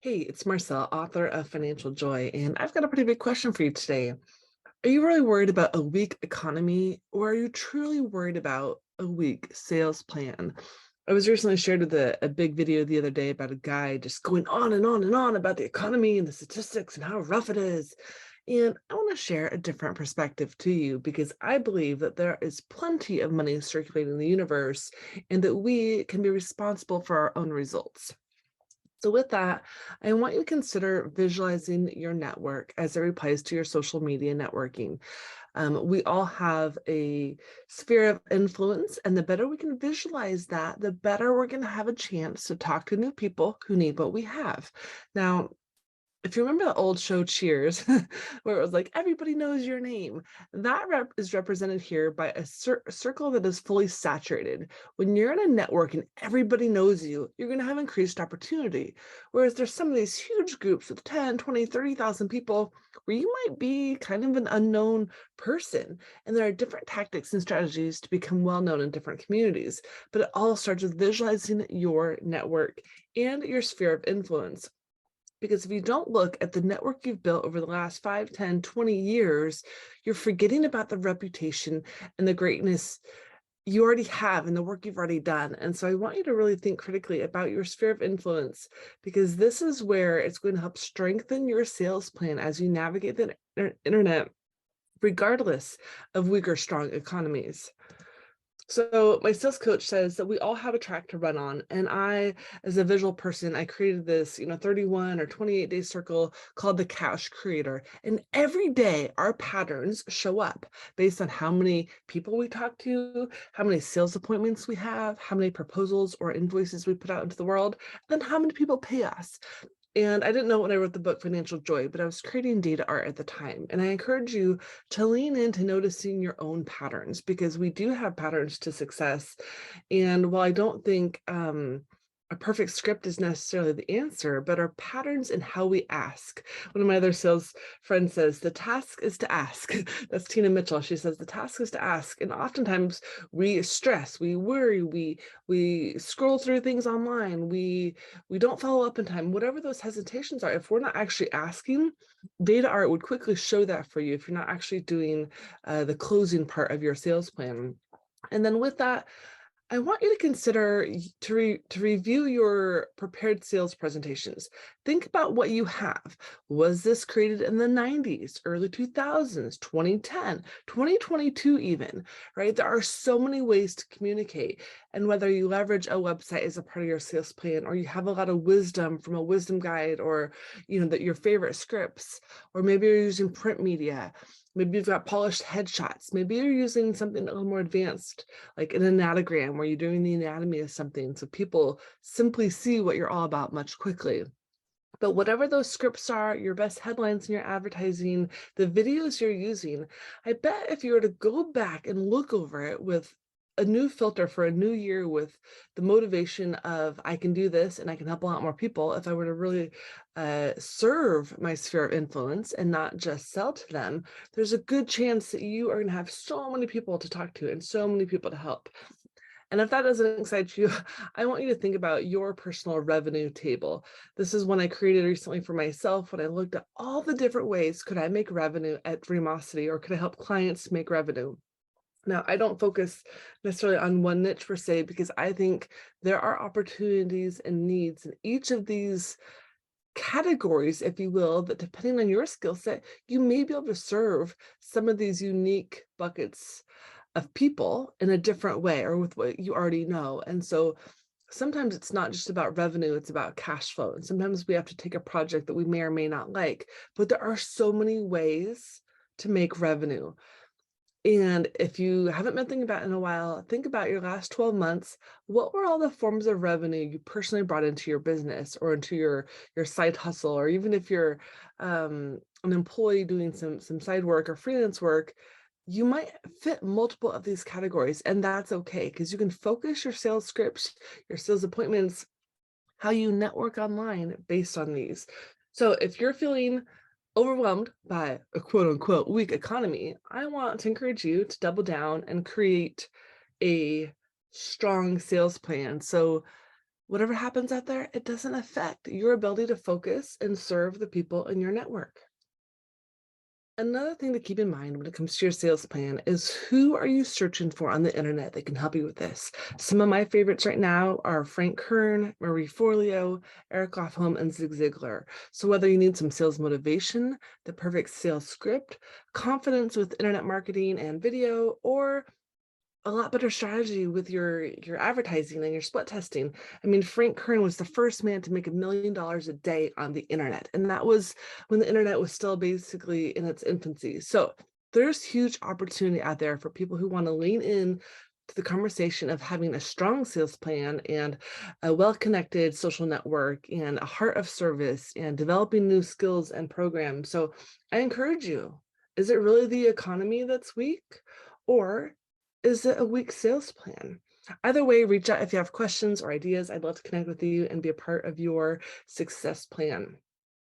Hey, it's Marcelle, author of Financial Joy, and I've got a pretty big question for you today. Are you really worried about a weak economy, or are you truly worried about a weak sales plan? I was recently shared with a big video the other day about a guy just going on and on and on about the economy and the statistics and how rough it is. And I want to share a different perspective to you because I believe that there is plenty of money circulating in the universe and that we can be responsible for our own results. So with that, I want you to consider visualizing your network as it applies to your social media networking. We all have a sphere of influence, and the better we can visualize that, the better we're going to have a chance to talk to new people who need what we have. Now, if you remember the old show Cheers, where it was like, everybody knows your name, that is represented here by a circle that is fully saturated. When you're in a network and everybody knows you, you're going to have increased opportunity. Whereas there's some of these huge groups with 10, 20, 30,000 people where you might be kind of an unknown person. And there are different tactics and strategies to become well-known in different communities. But it all starts with visualizing your network and your sphere of influence. Because if you don't look at the network you've built over the last 5, 10, 20 years, you're forgetting about the reputation and the greatness you already have and the work you've already done. And so I want you to really think critically about your sphere of influence, because this is where it's going to help strengthen your sales plan as you navigate the internet, regardless of weak or strong economies. So my sales coach says that we all have a track to run on. And I, as a visual person, I created this, 31 or 28-day circle called the Cash Creator. And every day our patterns show up based on how many people we talk to, how many sales appointments we have, how many proposals or invoices we put out into the world, and then how many people pay us. And I didn't know when I wrote the book Financial Joy, but I was creating data art at the time. And I encourage you to lean into noticing your own patterns, because we do have patterns to success. And while I don't think a perfect script is necessarily the answer, but our patterns in how we ask. One of my other sales friends says, the task is to ask. That's Tina Mitchell. She says, the task is to ask. And oftentimes we stress, we worry, we scroll through things online, we don't follow up in time, whatever those hesitations are. If we're not actually asking, data art would quickly show that for you if you're not actually doing the closing part of your sales plan. And then with that, I want you to consider to review your prepared sales presentations. Think about what you have. Was this created in the 90s, early 2000s, 2010, 2022 even, right? There are so many ways to communicate. And whether you leverage a website as a part of your sales plan, or you have a lot of wisdom from a wisdom guide, or that your favorite scripts, or maybe you're using print media, maybe you've got polished headshots, maybe you're using something a little more advanced, like an anatogram where you're doing the anatomy of something so people simply see what you're all about much quickly. But whatever those scripts are, your best headlines in your advertising, the videos you're using, I bet if you were to go back and look over it with a new filter for a new year, with the motivation of I can do this and I can help a lot more people, if I were to really serve my sphere of influence and not just sell to them, there's a good chance that you are going to have so many people to talk to and so many people to help. And if that doesn't excite you, I want you to think about your personal revenue table. This is one I created recently for myself when I looked at all the different ways could I make revenue at Remosity, or could I help clients make revenue? Now, I don't focus necessarily on one niche per se, because I think there are opportunities and needs in each of these categories, if you will, that depending on your skill set, you may be able to serve some of these unique buckets of people in a different way, or with what you already know. And so sometimes it's not just about revenue, it's about cash flow. And sometimes we have to take a project that we may or may not like, but there are so many ways to make revenue. And if you haven't been thinking about it in a while, think about your last 12 months. What were all the forms of revenue you personally brought into your business, or into your side hustle, or even if you're an employee doing some side work or freelance work, you might fit multiple of these categories, and that's okay, because you can focus your sales scripts, your sales appointments, how you network online based on these. So if you're feeling overwhelmed by a quote unquote weak economy, I want to encourage you to double down and create a strong sales plan. So Whatever happens out there, it doesn't affect your ability to focus and serve the people in your network. Another thing to keep in mind when it comes to your sales plan is who are you searching for on the internet that can help you with this? Some of my favorites right now are Frank Kern, Marie Forleo, Eric Hofholm, and Zig Ziglar. So whether you need some sales motivation, the perfect sales script, confidence with internet marketing and video, or a lot better strategy with your advertising and your split testing. I mean, Frank Kern was the first man to make $1 million a day on the internet, and that was when the internet was still basically in its infancy. So there's huge opportunity out there for people who want to lean in to the conversation of having a strong sales plan and a well-connected social network and a heart of service and developing new skills and programs. So I encourage you, is it really the economy that's weak? Or is it a weak sales plan? Either way, reach out if you have questions or ideas. I'd love to connect with you and be a part of your success plan.